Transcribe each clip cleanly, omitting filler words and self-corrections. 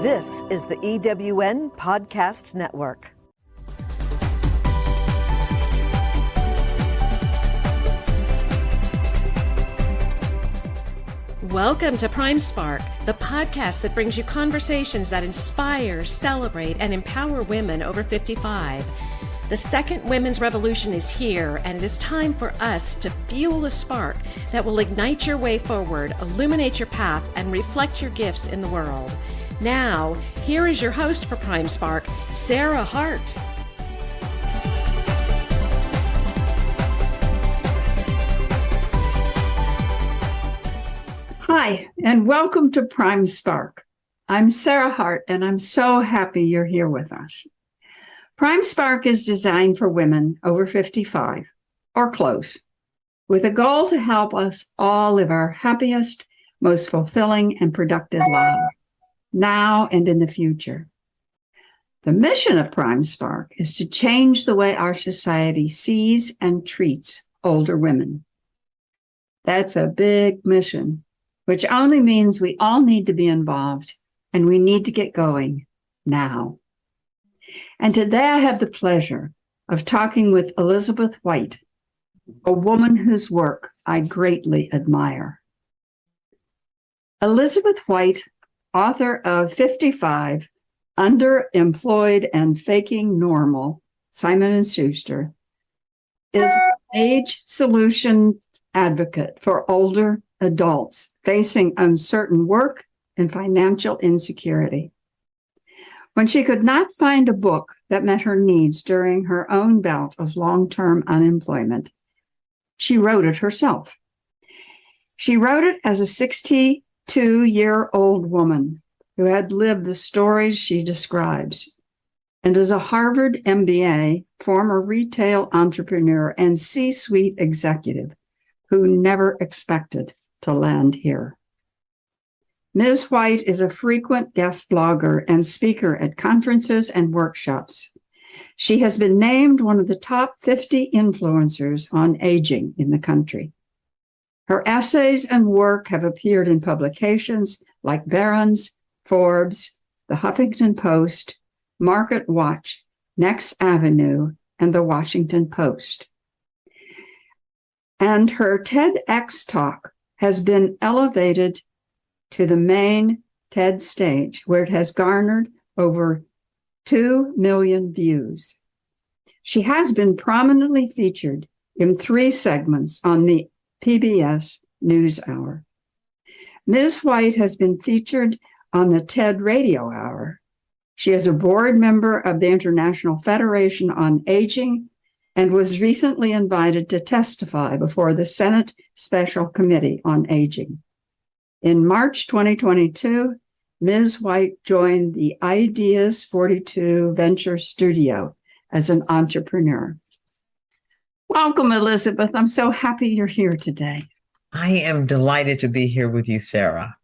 This is the EWN Podcast Network. Welcome to Prime Spark, the podcast that brings you conversations that inspire, celebrate, and empower women over 55. The second women's revolution is here, and it is time for us to fuel a spark that will ignite your way forward, illuminate your path, and reflect your gifts in the world. Now, here is your host for Prime Spark, Sarah Hart. Hi, and welcome to Prime Spark. I'm Sarah Hart, and I'm so happy you're here with us. Prime Spark is designed for women over 55 or close, with a goal to help us all live our happiest, most fulfilling, and productive lives, now and in the future. The mission of Prime Spark is to change the way our society sees and treats older women. That's a big mission, which only means we all need to be involved and we need to get going now. And today I have the pleasure of talking with Elizabeth White, a woman whose work I greatly admire. Elizabeth White, author of 55, Underemployed and Faking Normal, Simon & Schuster, is an age solution advocate for older adults facing uncertain work and financial insecurity. When she could not find a book that met her needs during her own bout of long-term unemployment, she wrote it herself. She wrote it as a 62-year-old woman who had lived the stories she describes, and as a Harvard MBA, former retail entrepreneur and C-suite executive who never expected to land here. Ms. White is a frequent guest blogger and speaker at conferences and workshops. She has been named one of the top 50 influencers on aging in the country. Her essays and work have appeared in publications like Barron's, Forbes, The Huffington Post, Market Watch, Next Avenue, and The Washington Post. And her TEDx talk has been elevated to the main TED stage, where it has garnered over 2 million views. She has been prominently featured in 3 segments on the PBS NewsHour. Ms. White has been featured on the TED Radio Hour. She is a board member of the International Federation on Aging and was recently invited to testify before the Senate Special Committee on Aging. In March 2022, Ms. White joined the Ideas 42 Venture Studio as an entrepreneur. Welcome, Elizabeth. I'm so happy you're here today. I am delighted to be here with you, Sarah.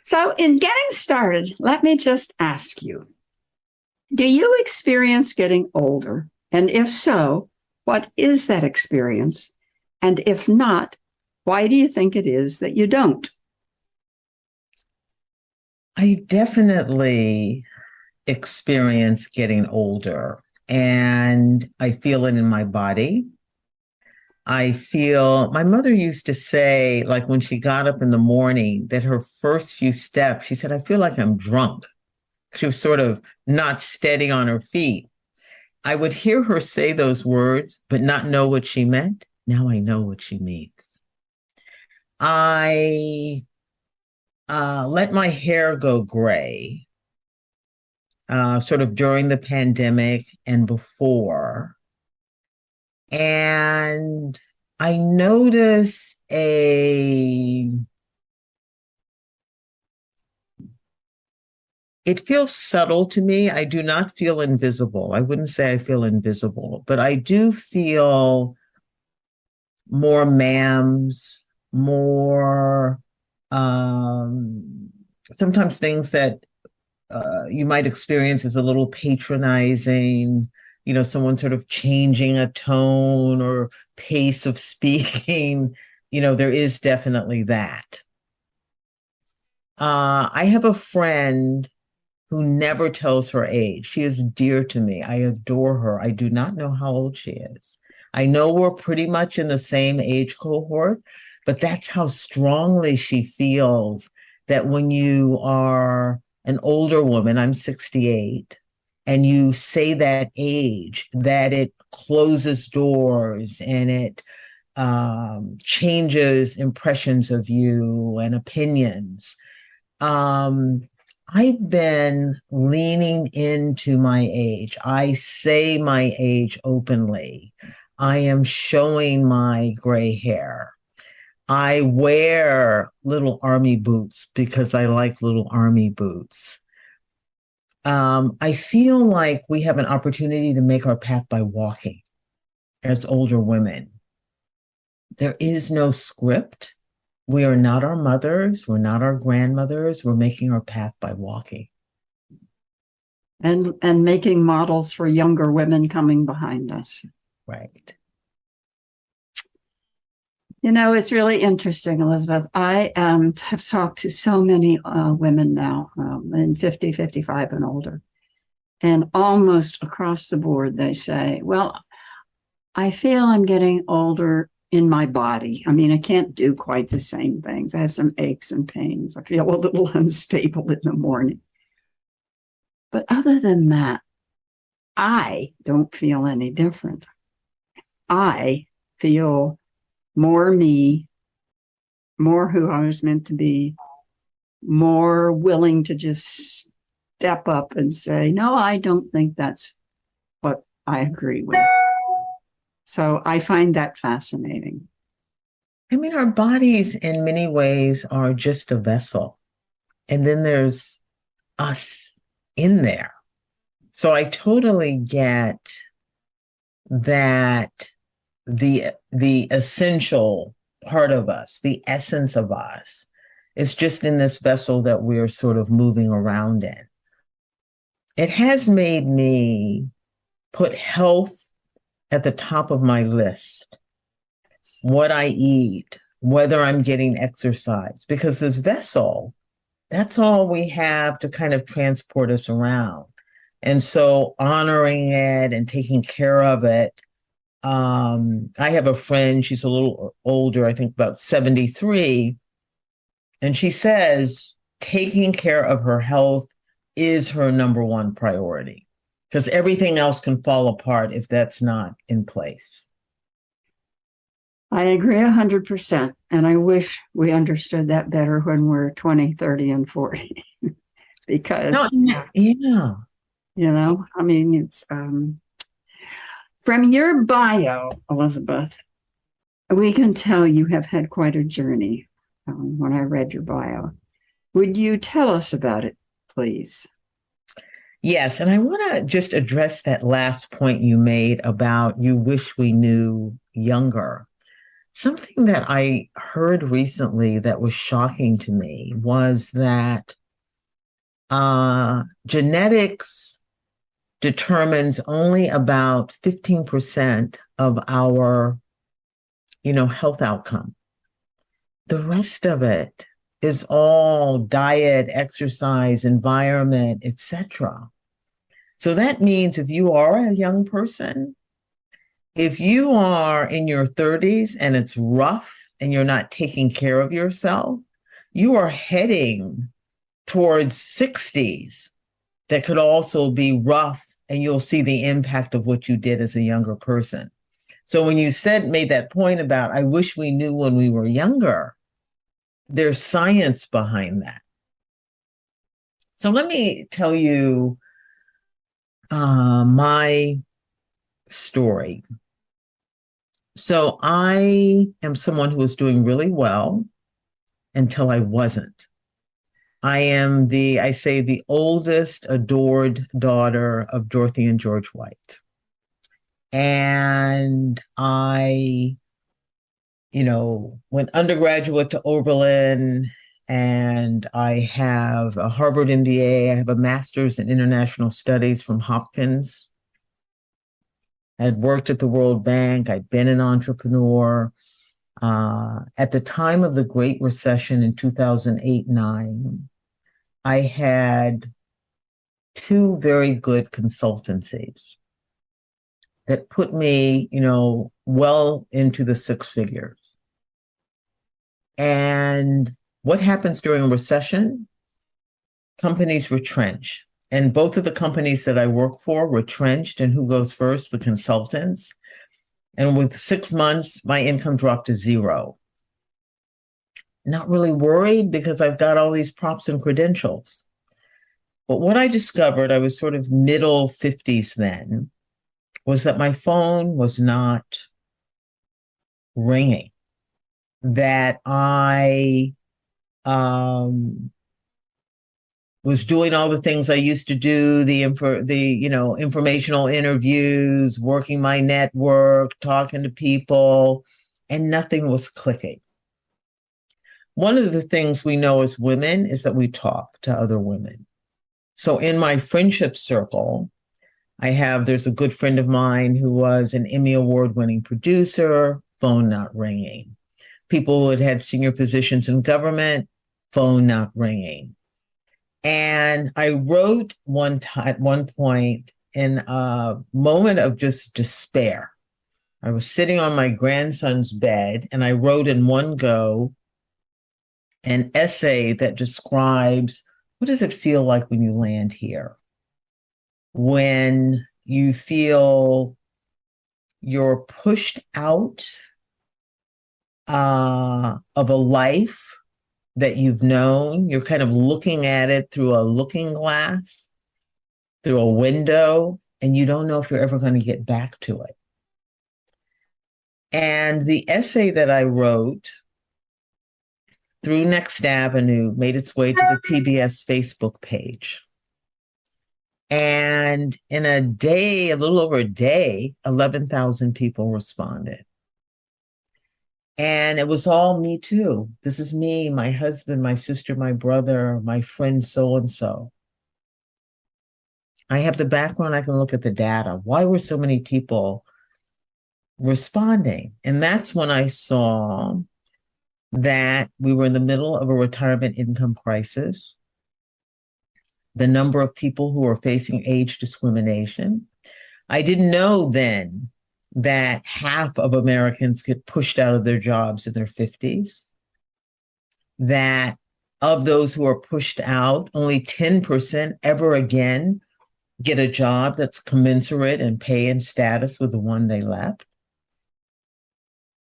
So in getting started, let me just ask you, do you experience getting older? And if so, what is that experience? And if not, why do you think it is that you don't? I definitely experience getting older, and I feel it in my body. My mother used to say, like when she got up in the morning, that her first few steps, she said, I feel like I'm drunk. She was sort of not steady on her feet. I would hear her say those words, but not know what she meant. Now I know what she means. I let my hair go gray, sort of during the pandemic and before. And I notice it feels subtle to me. I do not feel invisible. I wouldn't say I feel invisible, but I do feel more ma'ams, more sometimes things that you might experience as a little patronizing, someone sort of changing a tone or pace of speaking. There is definitely that. I have a friend who never tells her age. She is dear to me. I adore her. I do not know how old she is. I know we're pretty much in the same age cohort, but that's how strongly she feels that when you are an older woman, I'm 68, and you say that age, that it closes doors and it changes impressions of you and opinions. I've been leaning into my age. I say my age openly. I am showing my gray hair. I wear little army boots because I like little army boots. I feel like we have an opportunity to make our path by walking as older women. There is no script. We are not our mothers. We're not our grandmothers. We're making our path by walking. And making models for younger women coming behind us. Right. You know, it's really interesting, Elizabeth. I have talked to so many women now in 50, 55 and older. And almost across the board, they say, well, I feel I'm getting older in my body. I mean, I can't do quite the same things. I have some aches and pains. I feel a little unstable in the morning. But other than that, I don't feel any different. I feel more me, more who I was meant to be, more willing to just step up and say, no, I don't think that's what I agree with. So I find that fascinating. I mean, our bodies in many ways are just a vessel. And then there's us in there. So I totally get that the essential part of us, the essence of us, is just in this vessel that we're sort of moving around in. It has made me put health at the top of my list. What I eat, whether I'm getting exercise, because this vessel, that's all we have to kind of transport us around. And so honoring it and taking care of it. I have a friend, she's a little older, I think about 73. And she says taking care of her health is her number one priority because everything else can fall apart if that's not in place. I agree 100%. And I wish we understood that better when we're 20, 30, and 40. Because, yeah. You know, I mean, it's from your bio, Elizabeth, we can tell you have had quite a journey when I read your bio. Would you tell us about it, please? Yes. And I want to just address that last point you made about you wish we knew younger. Something that I heard recently that was shocking to me was that genetics determines only about 15% of our, health outcome. The rest of it is all diet, exercise, environment, etc. So that means if you are a young person, if you are in your 30s and it's rough and you're not taking care of yourself, you are heading towards 60s that could also be rough, and you'll see the impact of what you did as a younger person. So when you made that point about, I wish we knew when we were younger, there's science behind that. So let me tell you my story. So I am someone who was doing really well until I wasn't. I am the oldest adored daughter of Dorothy and George White. And I, went undergraduate to Oberlin, and I have a Harvard MBA. I have a master's in international studies from Hopkins. I had worked at the World Bank. I'd been an entrepreneur. At the time of the Great Recession in 2008-9, I had two very good consultancies that put me, well into the six figures. And what happens during a recession? Companies retrench. And both of the companies that I work for retrenched. And who goes first? The consultants. And with 6 months, my income dropped to zero. Not really worried because I've got all these props and credentials. But what I discovered, I was sort of middle 50s then, was that my phone was not ringing, that I was doing all the things I used to do, the informational interviews, working my network, talking to people, and nothing was clicking. One of the things we know as women is that we talk to other women. So in my friendship circle, there's a good friend of mine who was an Emmy Award-winning producer, phone not ringing. People who had had senior positions in government, phone not ringing. And I wrote at one point in a moment of just despair. I was sitting on my grandson's bed and I wrote in one go an essay that describes what does it feel like when you land here? When you feel you're pushed out of a life that you've known, you're kind of looking at it through a looking glass, through a window, and you don't know if you're ever going to get back to it. And the essay that I wrote through Next Avenue made its way to the PBS Facebook page. And in a day, a little over a day, 11,000 people responded. And it was all me too. This is me, my husband, my sister, my brother, my friend so-and-so. I have the background, I can look at the data. Why were so many people responding? And that's when I saw that we were in the middle of a retirement income crisis. The number of people who were facing age discrimination. I didn't know then that half of Americans get pushed out of their jobs in their 50s. That of those who are pushed out, only 10% ever again get a job that's commensurate in pay and status with the one they left.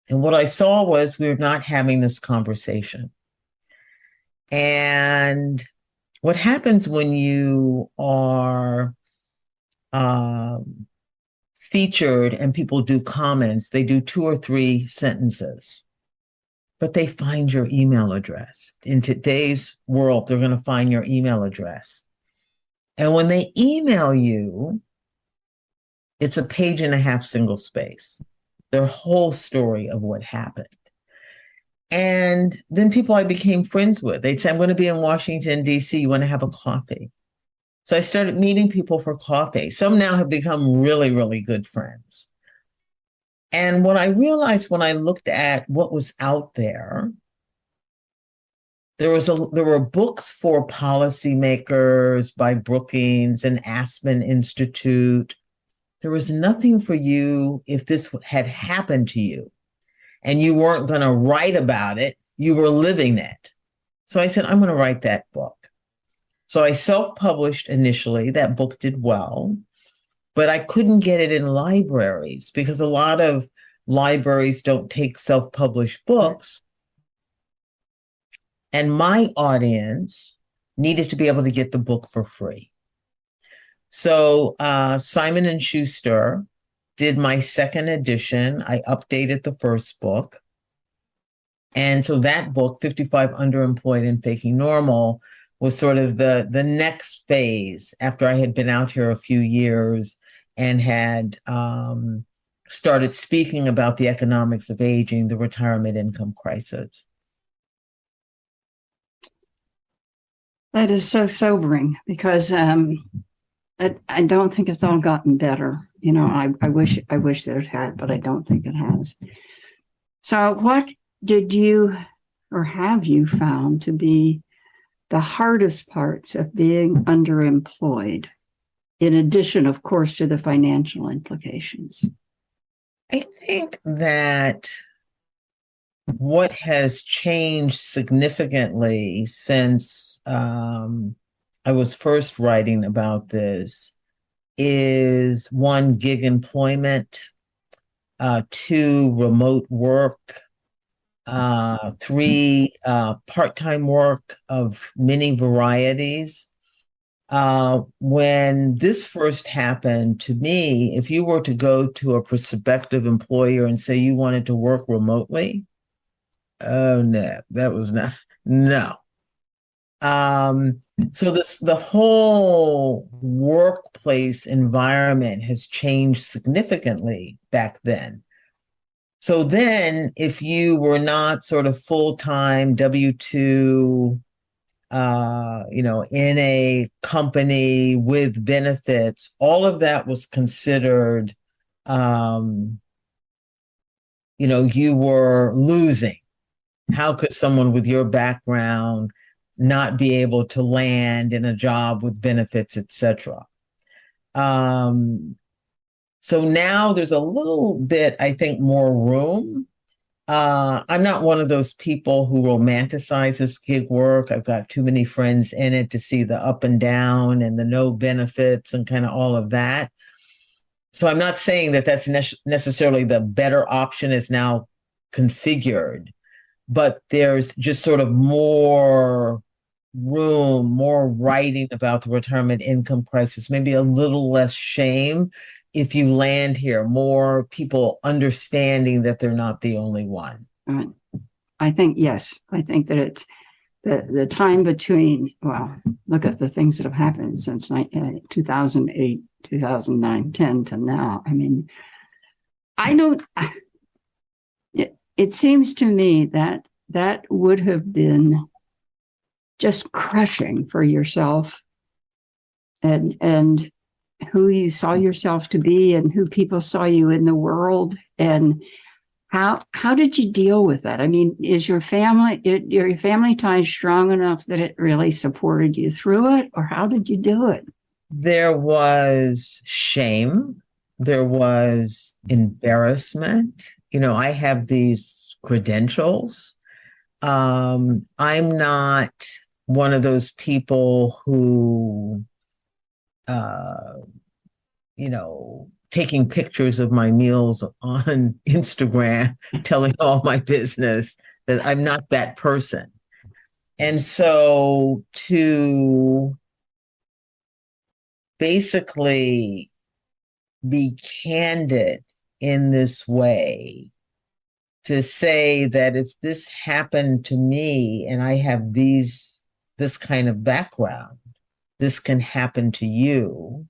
And what I saw was we were not having this conversation. And what happens when you are featured and people do comments, they do 2 or 3 sentences, but they find your email address. In today's world, they're going to find your email address. And when they email you, it's a page and a half single space, their whole story of what happened. And then people I became friends with, they'd say, I'm going to be in Washington, D.C. You want to have a coffee? So I started meeting people for coffee. Some now have become really, really good friends. And what I realized when I looked at what was out there, there were books for policymakers by Brookings and Aspen Institute. There was nothing for you if this had happened to you and you weren't going to write about it, you were living it. So I said, I'm going to write that book. So I self-published initially. That book did well, but I couldn't get it in libraries because a lot of libraries don't take self-published books. And my audience needed to be able to get the book for free. So Simon & Schuster did my second edition. I updated the first book. And so that book, 55 Underemployed and Faking Normal, was sort of the next phase after I had been out here a few years and had started speaking about the economics of aging, the retirement income crisis. That is so sobering because I don't think it's all gotten better. You know, I wish that it had, but I don't think it has. So what did you or have you found to be the hardest parts of being underemployed? in addition, of course, to the financial implications? I think that what has changed significantly since I was first writing about this is one, gig employment, two, remote work, three, part-time work of many varieties. When this first happened to me, if you were to go to a prospective employer and say you wanted to work remotely, oh no, that was not, no. So the whole workplace environment has changed significantly back then. So then if you were not sort of full-time W-2, in a company with benefits, all of that was considered, you were losing. How could someone with your background not be able to land in a job with benefits, et cetera? So now there's a little bit, I think, more room. I'm not one of those people who romanticizes gig work. I've got too many friends in it to see the up and down and the no benefits and kind of all of that. So I'm not saying that that's necessarily the better option is now configured, but there's just sort of more room, more writing about the retirement income crisis, maybe a little less shame if you land here, more people understanding that they're not the only one. I think, yes, I think that it's the time between, well, look at the things that have happened since 2008, 2009, 10 to now. I mean, it seems to me that that would have been just crushing for yourself and who you saw yourself to be and who people saw you in the world. And how did you deal with that? I mean, is your family ties strong enough that it really supported you through it, or how did you do it? There was shame. There was embarrassment. I have these credentials. I'm not one of those people who taking pictures of my meals on Instagram, telling all my business, that I'm not that person. And so to basically be candid in this way, to say that if this happened to me and I have this kind of background, this can happen to you.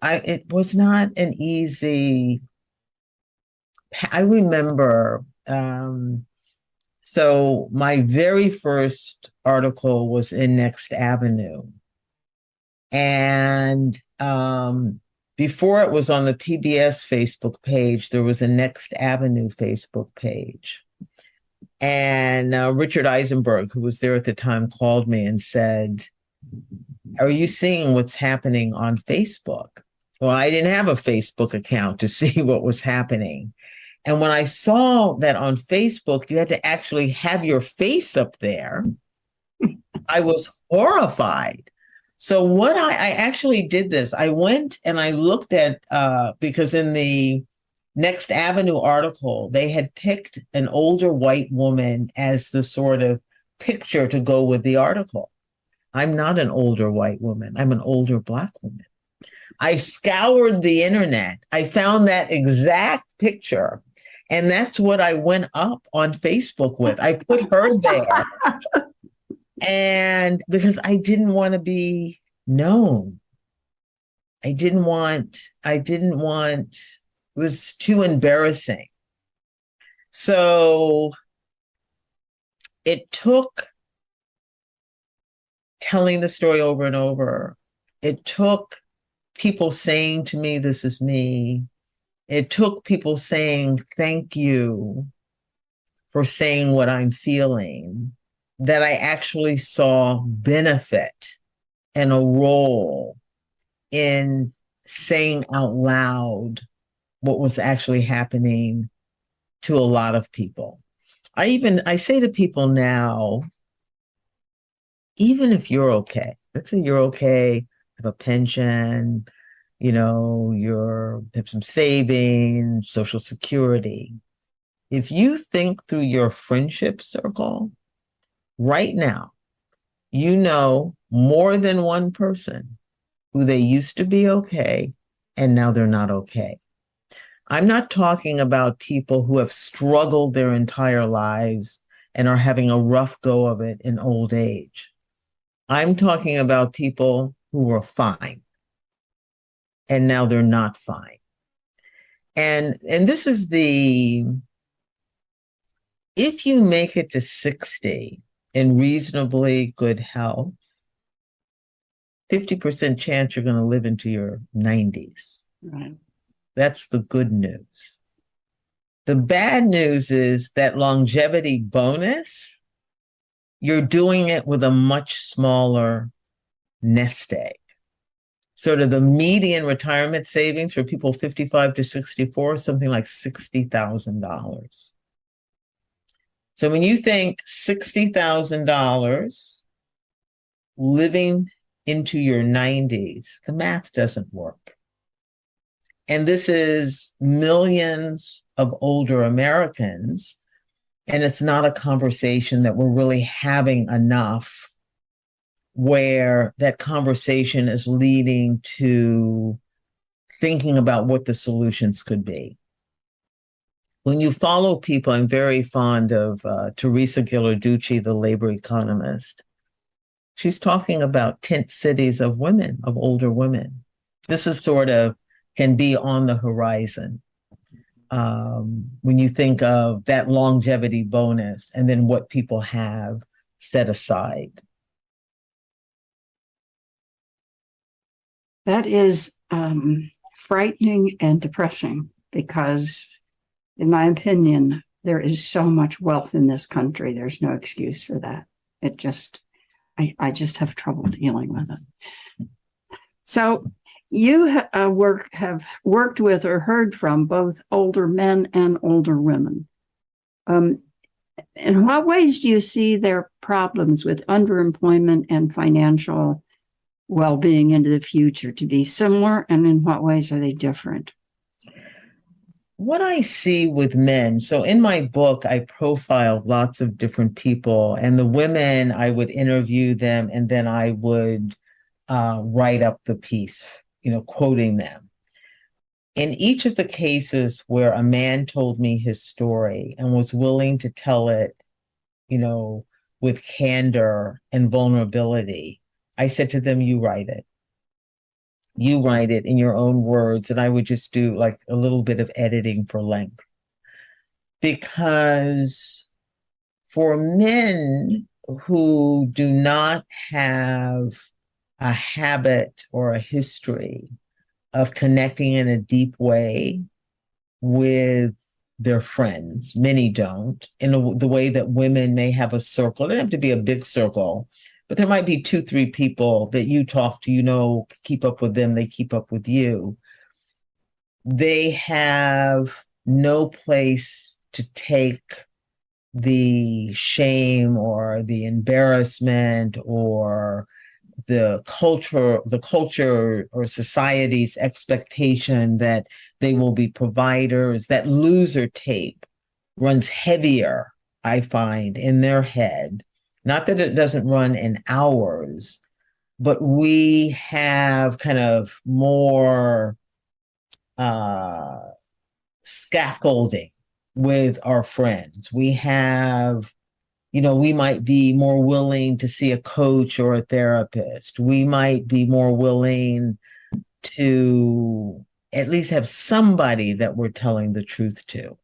It was not an easy. I remember. So my very first article was in Next Avenue, and before it was on the PBS Facebook page, there was a Next Avenue Facebook page. And Richard Eisenberg, who was there at the time, called me and said, "Are you seeing what's happening on Facebook?" Well, I didn't have a Facebook account to see what was happening. And when I saw that on Facebook, you had to actually have your face up there, I was horrified. So what I actually did this, I went and I looked at, because in the Next Avenue article, they had picked an older white woman as the sort of picture to go with the article. I'm not an older white woman. I'm an older Black woman. I scoured the internet. I found that exact picture. And that's what I went up on Facebook with. I put her there. And because I didn't want to be known. It was too embarrassing. So it took telling the story over and over. It took people saying to me, "This is me." It took people saying, "Thank you for saying what I'm feeling," that I actually saw benefit and a role in saying out loud what was actually happening to a lot of people. I say to people now, even if you're okay, let's say you're okay, have a pension, have some savings, Social Security. If you think through your friendship circle right now, you know more than one person who they used to be okay and now they're not okay. I'm not talking about people who have struggled their entire lives and are having a rough go of it in old age. I'm talking about people who were fine and now they're not fine. And this is if you make it to 60 in reasonably good health, 50% chance you're going to live into your 90s. Right. That's the good news. The bad news is that longevity bonus, you're doing it with a much smaller nest egg. Sort of the median retirement savings for people 55 to 64 is something like $60,000. So when you think $60,000 living into your 90s, the math doesn't work. And this is millions of older Americans, and it's not a conversation that we're really having enough where that conversation is leading to thinking about what the solutions could be. When you follow people, I'm very fond of Teresa Ghilarducci, the labor economist. She's talking about tent cities of women, of older women. This is can be on the horizon when you think of that longevity bonus and then what people have set aside. That is frightening and depressing because, in my opinion, there is so much wealth in this country. There's no excuse for that. I just have trouble dealing with it. So you have worked with or heard from both older men and older women. In what ways do you see their problems with underemployment and financial well-being into the future to be similar, and in what ways are they different? What I see with men, so in my book, I profiled lots of different people, and the women, I would interview them, and then I would write up the piece, quoting them. In each of the cases where a man told me his story and was willing to tell it, with candor and vulnerability, I said to them, you write it. You write it in your own words, and I would just do like a little bit of editing for length. Because for men who do not have a habit or a history of connecting in a deep way with their friends, many don't, in the way that women may have a circle. It doesn't have to be a big circle, but there might be 2-3 people that you talk to, keep up with them, they keep up with you. They have no place to take the shame or the embarrassment or the culture or society's expectation that they will be providers. That loser tape runs heavier, I find, in their head. Not that it doesn't run in ours, but we have kind of more scaffolding with our friends. We have, we might be more willing to see a coach or a therapist. We might be more willing to at least have somebody that we're telling the truth to.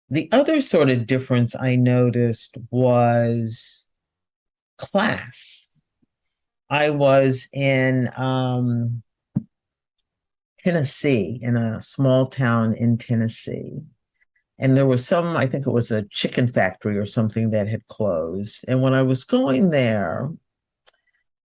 The other sort of difference I noticed was class. I was in Tennessee, in a small town in Tennessee. And there was I think it was a chicken factory or something that had closed. And when I was going there,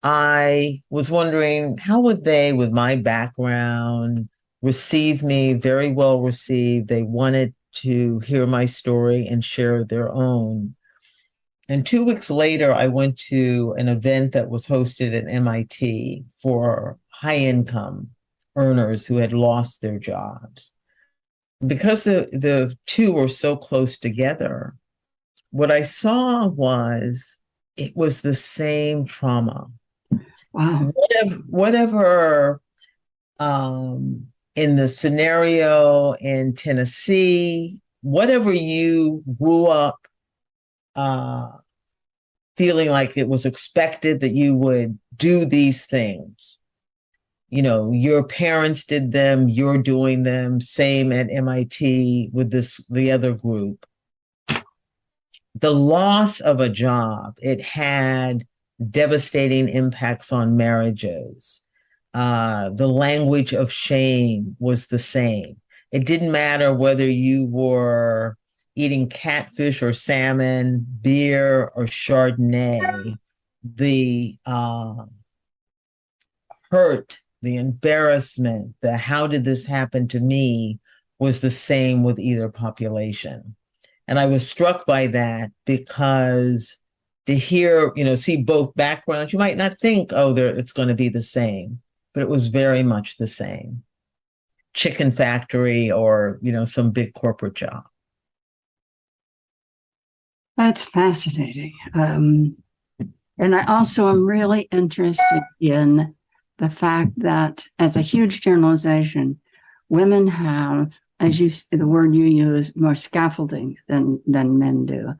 I was wondering how would they, with my background, receive me, very well received. They wanted to hear my story and share their own. And 2 weeks later, I went to an event that was hosted at MIT for high income earners who had lost their jobs. Because the two were so close together, what I saw was it was the same trauma. Wow. Whatever in the scenario in Tennessee, whatever you grew up feeling like it was expected that you would do these things. You know, your parents did them, you're doing them, same at MIT with the other group. The loss of a job, it had devastating impacts on marriages. The language of shame was the same. It didn't matter whether you were eating catfish or salmon, beer or Chardonnay, the hurt, the embarrassment, the how did this happen to me was the same with either population. And I was struck by that because to hear, see both backgrounds, you might not think, oh, it's going to be the same, but it was very much the same. Chicken factory or, some big corporate job. That's fascinating. And I also am really interested in the fact that, as a huge generalization, women have, as the word you use, more scaffolding than men do.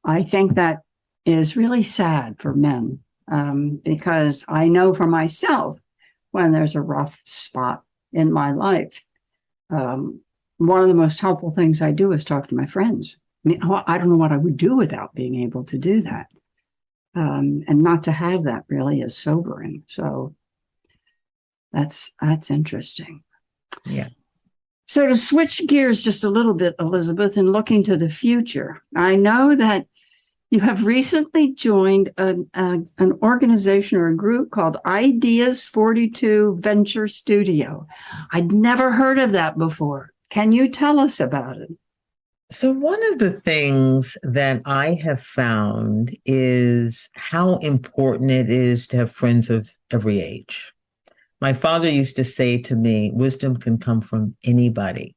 I think that is really sad for men because I know for myself when there's a rough spot in my life, one of the most helpful things I do is talk to my friends. I don't know what I would do without being able to do that. And not to have that really is sobering. So that's interesting. Yeah. So to switch gears just a little bit, Elizabeth, and looking to the future, I know that you have recently joined an organization or a group called Ideas 42 Venture Studio. I'd never heard of that before. Can you tell us about it? So one of the things that I have found is how important it is to have friends of every age. My father used to say to me, wisdom can come from anybody.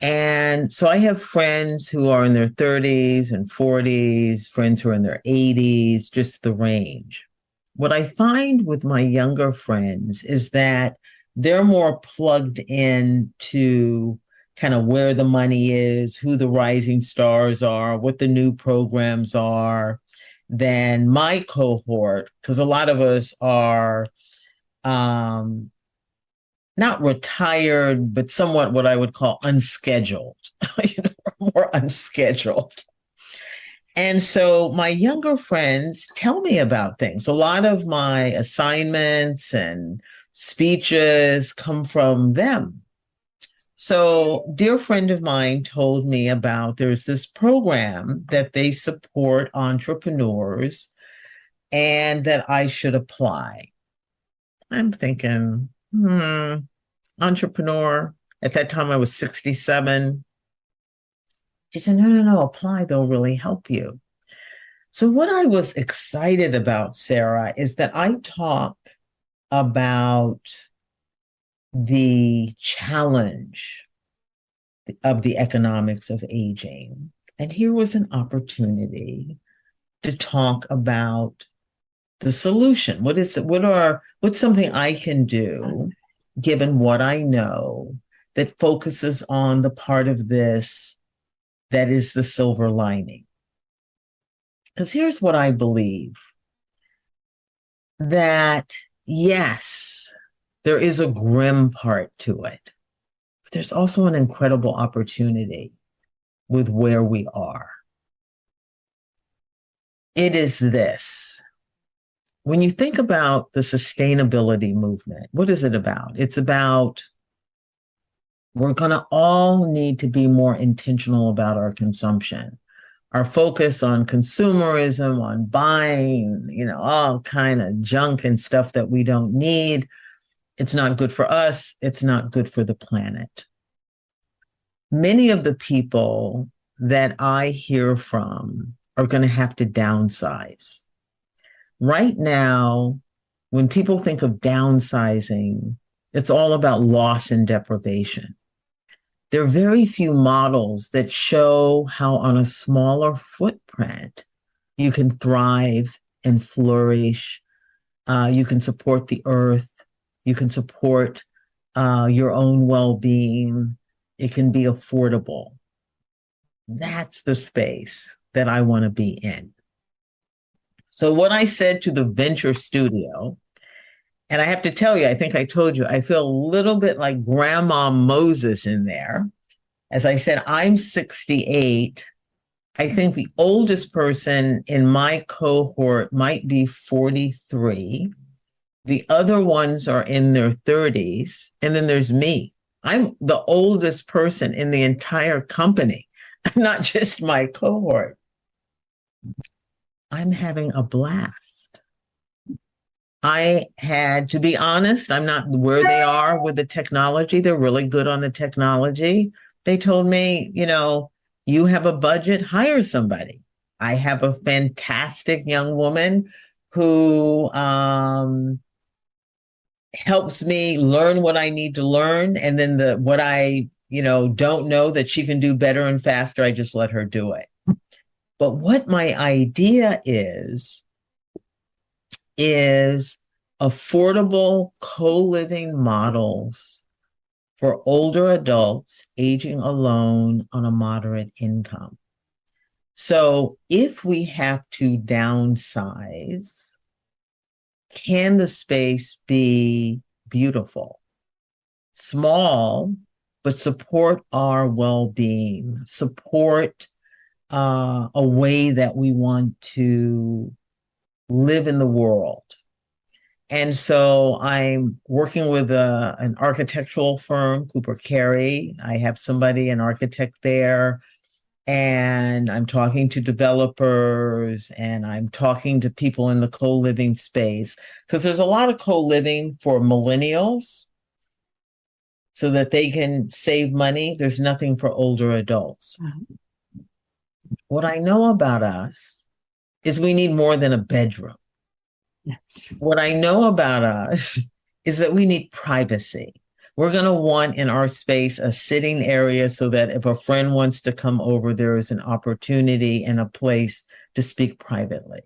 And so I have friends who are in their 30s and 40s, friends who are in their 80s, just the range. What I find with my younger friends is that they're more plugged in to kind of where the money is, who the rising stars are, what the new programs are, than my cohort, because a lot of us are not retired, but somewhat what I would call unscheduled, more unscheduled. And so my younger friends tell me about things. A lot of my assignments and speeches come from them. So a dear friend of mine told me about there's this program that they support entrepreneurs and that I should apply. I'm thinking, entrepreneur. At that time, I was 67. She said, no, apply. They'll really help you. So what I was excited about, Sarah, is that I talked about the challenge of the economics of aging. And here was an opportunity to talk about the solution. What's something I can do, given what I know, that focuses on the part of this that is the silver lining? Because here's what I believe, that yes, there is a grim part to it, but there's also an incredible opportunity with where we are. It is this. When you think about the sustainability movement, what is it about? It's about we're going to all need to be more intentional about our consumption. Our focus on consumerism, on buying, all kind of junk and stuff that we don't need. It's not good for us. It's not good for the planet. Many of the people that I hear from are going to have to downsize. Right now, when people think of downsizing, it's all about loss and deprivation. There are very few models that show how on a smaller footprint you can thrive and flourish. You can support the earth. You can support your own well-being. It can be affordable. That's the space that I want to be in. So what I said to the venture studio, and I have to tell you, I think I told you, I feel a little bit like Grandma Moses in there. As I said, I'm 68. I think the oldest person in my cohort might be 43. The other ones are in their 30s. And then there's me. I'm the oldest person in the entire company, not just my cohort. I'm having a blast. I had, to be honest, I'm not where they are with the technology. They're really good on the technology. They told me, you have a budget, hire somebody. I have a fantastic young woman who helps me learn what I need to learn. And then what I, don't know that she can do better and faster, I just let her do it. But what my idea is affordable co-living models for older adults aging alone on a moderate income. So if we have to downsize, can the space be beautiful, small, but support our well-being, support a way that we want to live in the world? And so I'm working with an architectural firm, Cooper Carey. I have an architect there, and I'm talking to developers, and I'm talking to people in the co-living space, because there's a lot of co-living for millennials so that they can save money. There's nothing for older adults. What I know about us is we need more than a bedroom. Yes. What I know about us is that we need privacy. We're going to want in our space a sitting area so that if a friend wants to come over, there is an opportunity and a place to speak privately.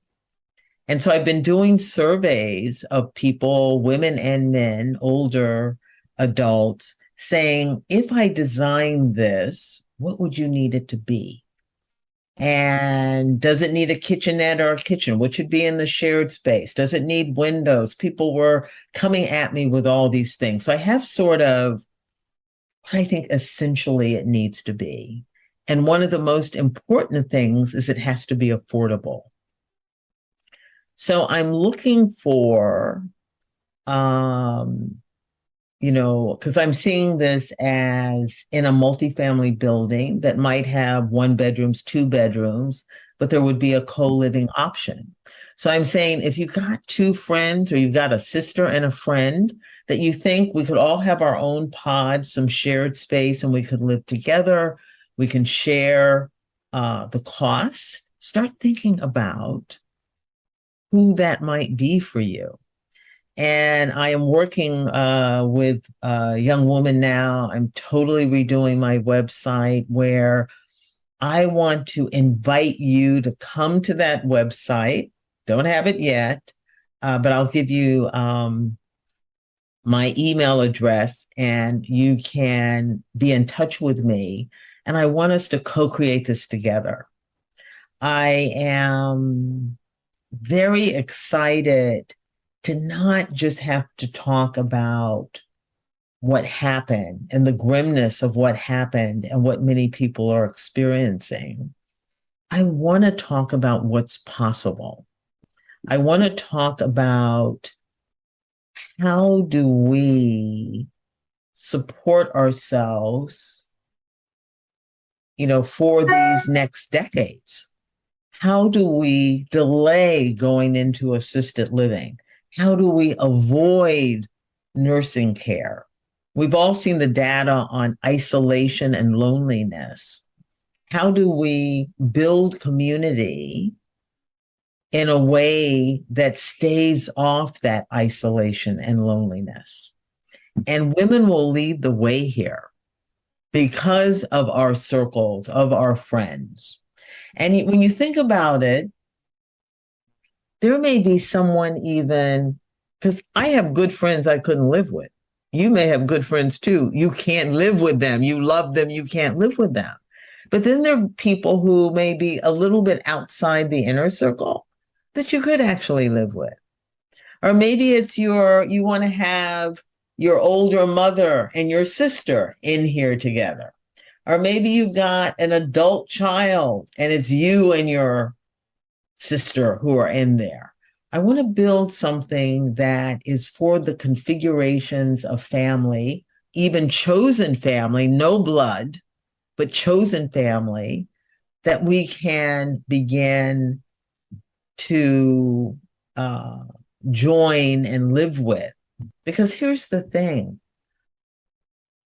And so I've been doing surveys of people, women and men, older adults, saying, if I design this, what would you need it to be? And does it need a kitchenette or a kitchen? What should be in the shared space? Does it need windows? People were coming at me with all these things. So I have sort of what I think essentially it needs to be. And one of the most important things is it has to be affordable. So I'm looking for, because I'm seeing this as in a multifamily building that might have 1 bedrooms, 2 bedrooms, but there would be a co-living option. So I'm saying if you got 2 friends, or you got a sister and a friend that you think we could all have our own pod, some shared space, and we could live together, we can share the cost, start thinking about who that might be for you. And I am working with a young woman now. I'm totally redoing my website, where I want to invite you to come to that website. Don't have it yet, but I'll give you my email address, and you can be in touch with me. And I want us to co-create this together. I am very excited to not just have to talk about what happened and the grimness of what happened and what many people are experiencing. I want to talk about what's possible. I want to talk about how do we support ourselves, for these next decades. How do we delay going into assisted living? How do we avoid nursing care? We've all seen the data on isolation and loneliness. How do we build community in a way that staves off that isolation and loneliness? And women will lead the way here because of our circles, of our friends. And when you think about it, there may be someone even, because I have good friends I couldn't live with. You may have good friends too. You can't live with them. You love them. You can't live with them. But then there are people who may be a little bit outside the inner circle that you could actually live with. Or maybe it's you want to have your older mother and your sister in here together. Or maybe you've got an adult child and it's you and your sister who are in there. I want to build something that is for the configurations of family, even chosen family, no blood, but chosen family, that we can begin to join and live with. Because here's the thing.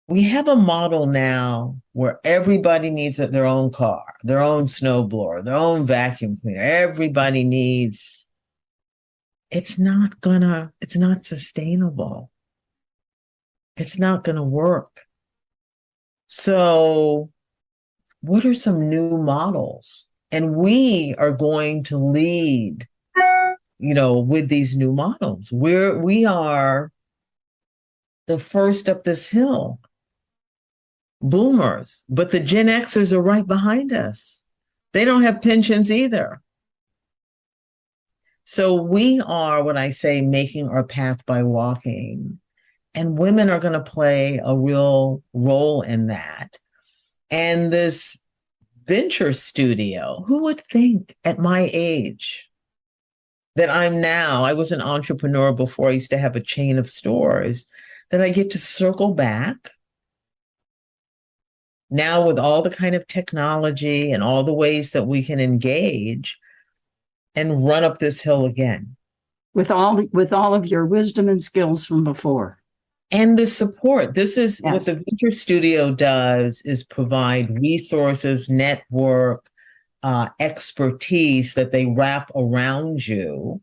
We have a model now where everybody needs their own car, their own snowblower, their own vacuum cleaner. Everybody needs, it's not sustainable. It's not gonna work. So what are some new models? And we are going to lead, with these new models. We are the first up this hill. Boomers, but the Gen Xers are right behind us. They don't have pensions either. So we are, what I say, making our path by walking. And women are going to play a real role in that. And this venture studio, who would think at my age that I was an entrepreneur before I used to have a chain of stores, that I get to circle back now with all the kind of technology and all the ways that we can engage and run up this hill again. With all of your wisdom and skills from before. And the support. This is Yes. What the Venture Studio does, is provide resources, network, expertise that they wrap around you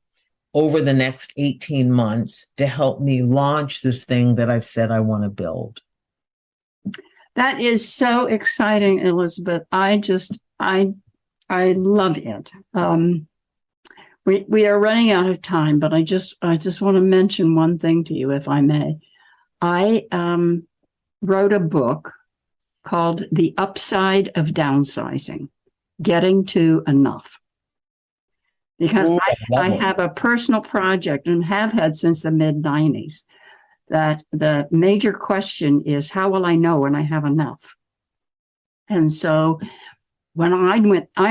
over the next 18 months to help me launch this thing that I've said I want to build. That is so exciting, Elizabeth. I love it. We are running out of time, but I just want to mention one thing to you, if I may. I wrote a book called The Upside of Downsizing, Getting to Enough. Because I have a personal project and have had since the mid-90s, that the major question is, how will I know when I have enough? And so when I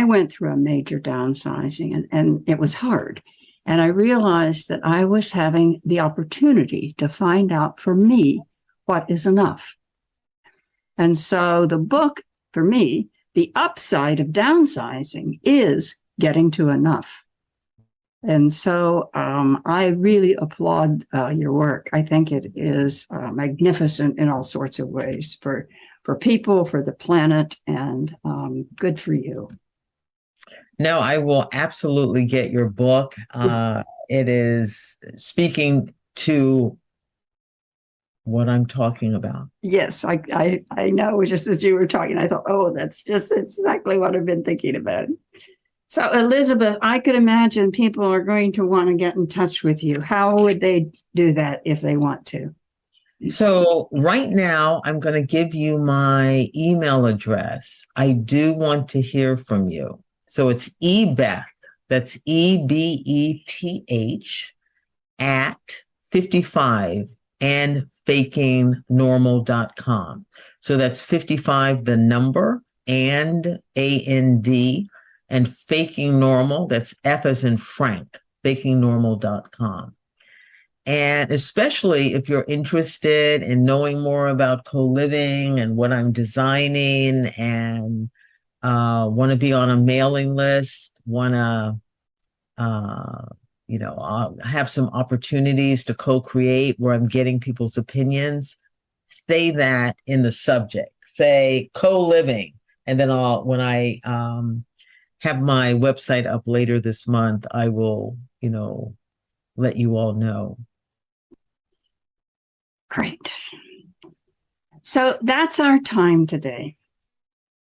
went through a major downsizing, and it was hard. And I realized that I was having the opportunity to find out for me what is enough. And so the book, for me, The Upside of Downsizing, is getting to enough. And so I really applaud your work. I think it is magnificent in all sorts of ways for people, for the planet, and good for you. No, I will absolutely get your book. It is speaking to what I'm talking about. Yes, I know. Just as you were talking, I thought, oh, that's just exactly what I've been thinking about. So, Elizabeth, I could imagine people are going to want to get in touch with you. How would they do that if they want to? So right now, I'm going to give you my email address. I do want to hear from you. So it's ebeth, that's EBETH, at 55 and fakingnormal.com. So that's 55, the number, and AND, and Faking Normal, that's F as in Frank, fakingnormal.com. And especially if you're interested in knowing more about co-living and what I'm designing and want to be on a mailing list, want to, have some opportunities to co-create where I'm getting people's opinions, say that in the subject, say co-living. And then when I have my website up later this month, I will, let you all know. Great. So that's our time today.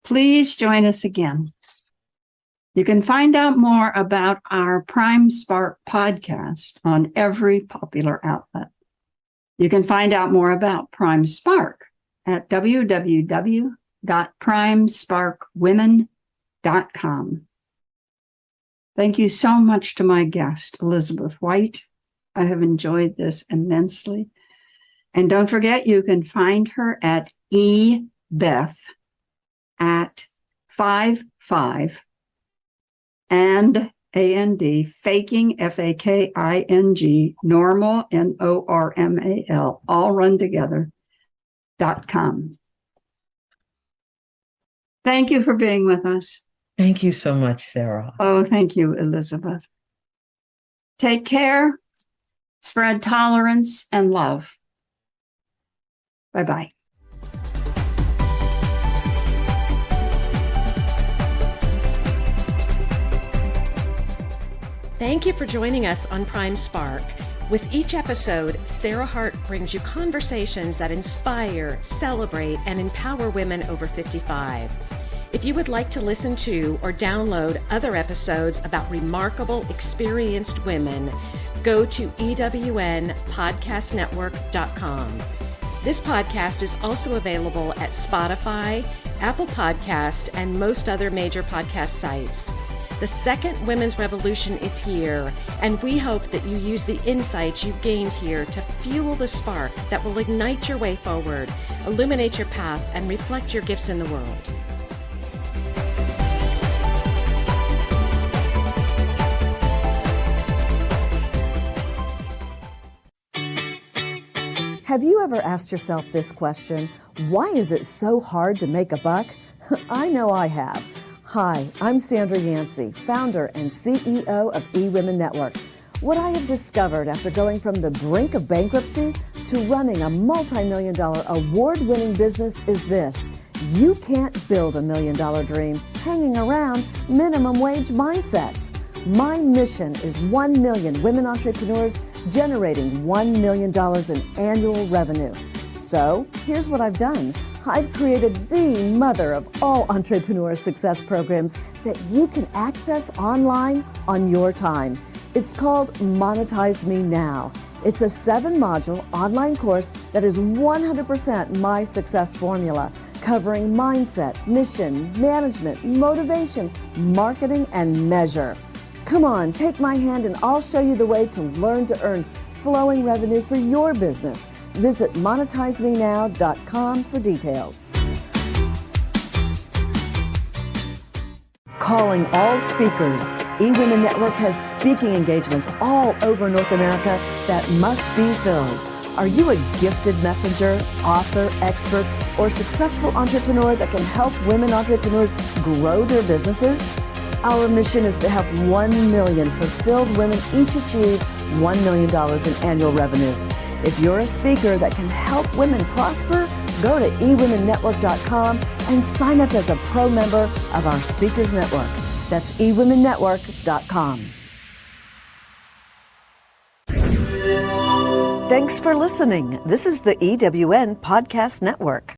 Please join us again. You can find out more about our Prime Spark podcast on every popular outlet. You can find out more about Prime Spark at www.primesparkwomen.com. Thank you so much to my guest, Elizabeth White. I have enjoyed this immensely. And don't forget, you can find her at eBeth at 55 and AND faking FAKING normal NORMAL all run together .com. Thank you for being with us. Thank you so much, Sarah. Oh, thank you, Elizabeth. Take care, spread tolerance and love. Bye-bye. Thank you for joining us on Prime Spark. With each episode, Sarah Hart brings you conversations that inspire, celebrate, and empower women over 55. If you would like to listen to or download other episodes about remarkable, experienced women, go to ewnpodcastnetwork.com. This podcast is also available at Spotify, Apple Podcast, and most other major podcast sites. The second women's revolution is here, and we hope that you use the insights you've gained here to fuel the spark that will ignite your way forward, illuminate your path, and reflect your gifts in the world. Have you ever asked yourself this question? Why is it so hard to make a buck? I know I have. Hi, I'm Sandra Yancey, founder and CEO of eWomen Network. What I have discovered after going from the brink of bankruptcy to running a multi-million-dollar award-winning business is this: you can't build $1 million dream hanging around minimum wage mindsets. My mission is 1 million women entrepreneurs generating $1 million in annual revenue. So here's what I've done. I've created the mother of all entrepreneur success programs that you can access online on your time. It's called Monetize Me Now. It's a 7-module online course that is 100% my success formula, covering mindset, mission, management, motivation, marketing, and measure. Come on, take my hand and I'll show you the way to learn to earn flowing revenue for your business. Visit monetizemenow.com for details. Calling all speakers, eWomen Network has speaking engagements all over North America that must be filled. Are you a gifted messenger, author, expert, or successful entrepreneur that can help women entrepreneurs grow their businesses? Our mission is to help 1 million fulfilled women each achieve $1 million in annual revenue. If you're a speaker that can help women prosper, go to eWomenNetwork.com and sign up as a pro member of our Speakers Network. That's eWomenNetwork.com. Thanks for listening. This is the EWN Podcast Network.